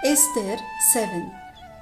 Esther 7.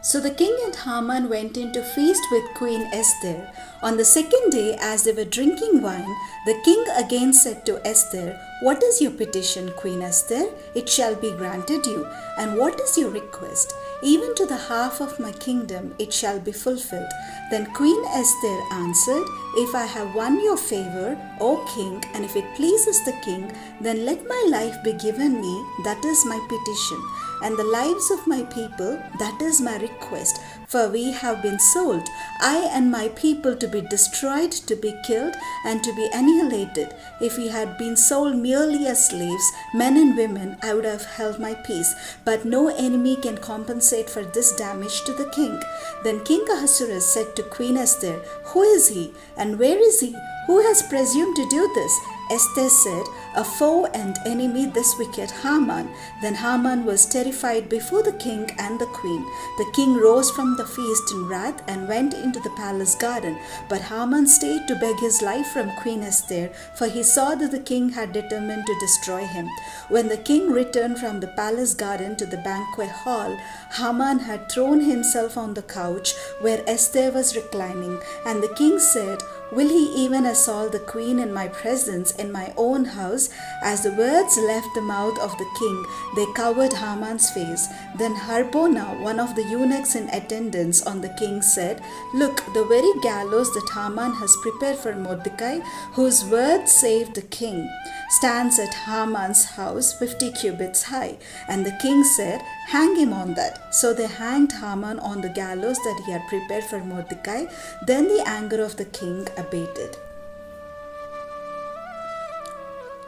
So the king and Haman went in to feast with Queen Esther. On the second day, as they were drinking wine, the king again said to Esther, "What is your petition, Queen Esther? It shall be granted you. And what is your request? Even to the half of my kingdom it shall be fulfilled." Then Queen Esther answered, "If I have won your favor, O king, and if it pleases the king, then let my life be given me, that is my petition, and the lives of my people, that is my request. For we have been sold, I and my people, to be destroyed, to be killed, and to be annihilated. If we had been sold merely as slaves, men and women, I would have held my peace. But no enemy can compensate for this damage to the king." Then King Ahasuerus said to Queen Esther, "Who is he, and where is he? Who has presumed to do this?" Esther said, "A foe and enemy, this wicked Haman." Then Haman was terrified before the king and the queen. The king rose from the feast in wrath and went into the palace garden. But Haman stayed to beg his life from Queen Esther, for he saw that the king had determined to destroy him. When the king returned from the palace garden to the banquet hall, Haman had thrown himself on the couch where Esther was reclining, and the king said, "Will he even assault the queen in my presence in my own house?" As the words left the mouth of the king, they covered Haman's face. Then Harbona, one of the eunuchs in attendance on the king, said, "Look, the very gallows that Haman has prepared for Mordecai, whose word saved the king, stands at Haman's house 50 cubits high." And the king said, "Hang him on that." So they hanged Haman on the gallows that he had prepared for Mordecai. Then the anger of the king abated.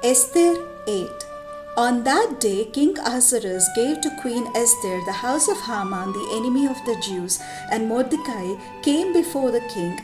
Esther 8. On that day, King Ahasuerus gave to Queen Esther the house of Haman, the enemy of the Jews, and Mordecai came before the king,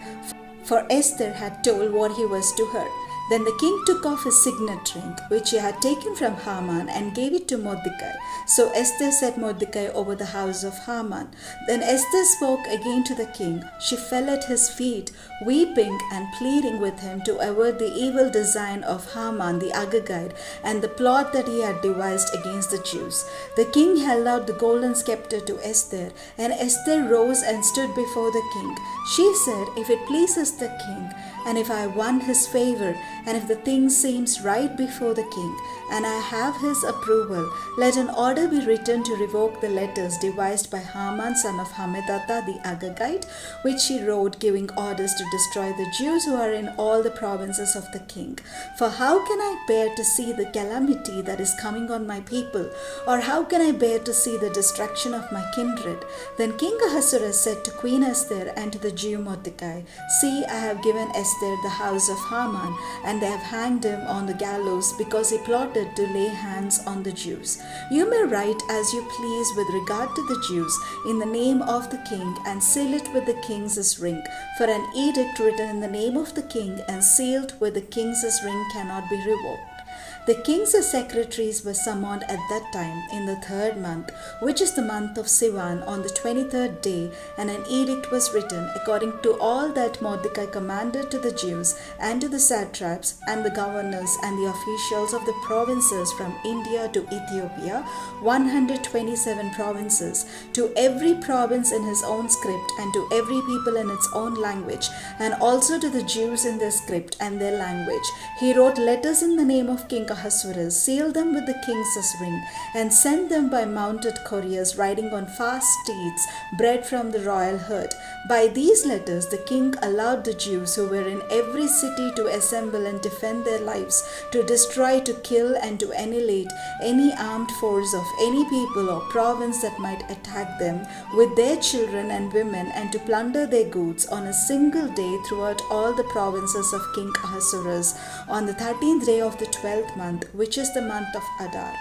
for Esther had told what he was to her. Then the king took off his signet ring, which he had taken from Haman, and gave it to Mordecai. So Esther set Mordecai over the house of Haman. Then Esther spoke again to the king. She fell at his feet, weeping and pleading with him to avert the evil design of Haman the Agagite and the plot that he had devised against the Jews. The king held out the golden scepter to Esther, and Esther rose and stood before the king. She said, "If it pleases the king, and if I won his favor, and if the thing seems right before the king, and I have his approval, let an order be written to revoke the letters devised by Haman son of Hammedatha the Agagite, which he wrote, giving orders to destroy the Jews who are in all the provinces of the king. For how can I bear to see the calamity that is coming on my people? Or how can I bear to see the destruction of my kindred?" Then King Ahasuerus said to Queen Esther and to the Jew Mordecai, "See, I have given Esther the house of Haman, and they have hanged him on the gallows because he plotted to lay hands on the Jews. You may write as you please with regard to the Jews in the name of the king, and seal it with the king's ring. For an edict written in the name of the king and sealed with the king's ring cannot be revoked." The king's secretaries were summoned at that time in the 3rd month, which is the month of Sivan, on the 23rd day, and an edict was written according to all that Mordecai commanded to the Jews and to the satraps and the governors and the officials of the provinces from India to Ethiopia, 127 provinces, to every province in his own script, and to every people in its own language, and also to the Jews in their script and their language. He wrote letters in the name of King Ahasuerus, sealed them with the king's ring, and sent them by mounted couriers riding on fast steeds bred from the royal herd. By these letters the king allowed the Jews who were in every city to assemble and defend their lives, to destroy, to kill, and to annihilate any armed force of any people or province that might attack them, with their children and women, and to plunder their goods on a single day throughout all the provinces of King Ahasuerus, on the 13th day of the 12th month, which is the month of Adar.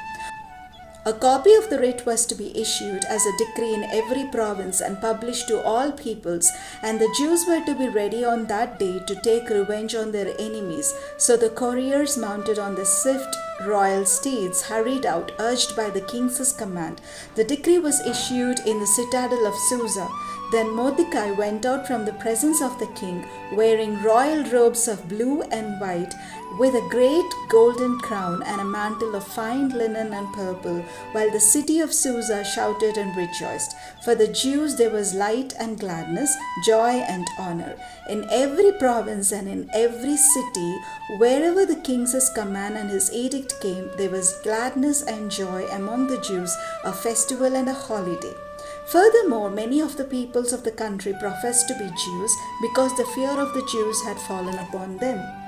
A copy of the writ was to be issued as a decree in every province and published to all peoples, and the Jews were to be ready on that day to take revenge on their enemies. So the couriers, mounted on the swift royal steeds, hurried out, urged by the king's command. The decree was issued in the citadel of Susa. Then Mordecai went out from the presence of the king, wearing royal robes of blue and white, with a great golden crown and a mantle of fine linen and purple, while the city of Susa shouted and rejoiced. For the Jews there was light and gladness, joy and honor. In every province and in every city, wherever the king's command and his edict came, there was gladness and joy among the Jews, a festival and a holiday. Furthermore, many of the peoples of the country professed to be Jews, because the fear of the Jews had fallen upon them.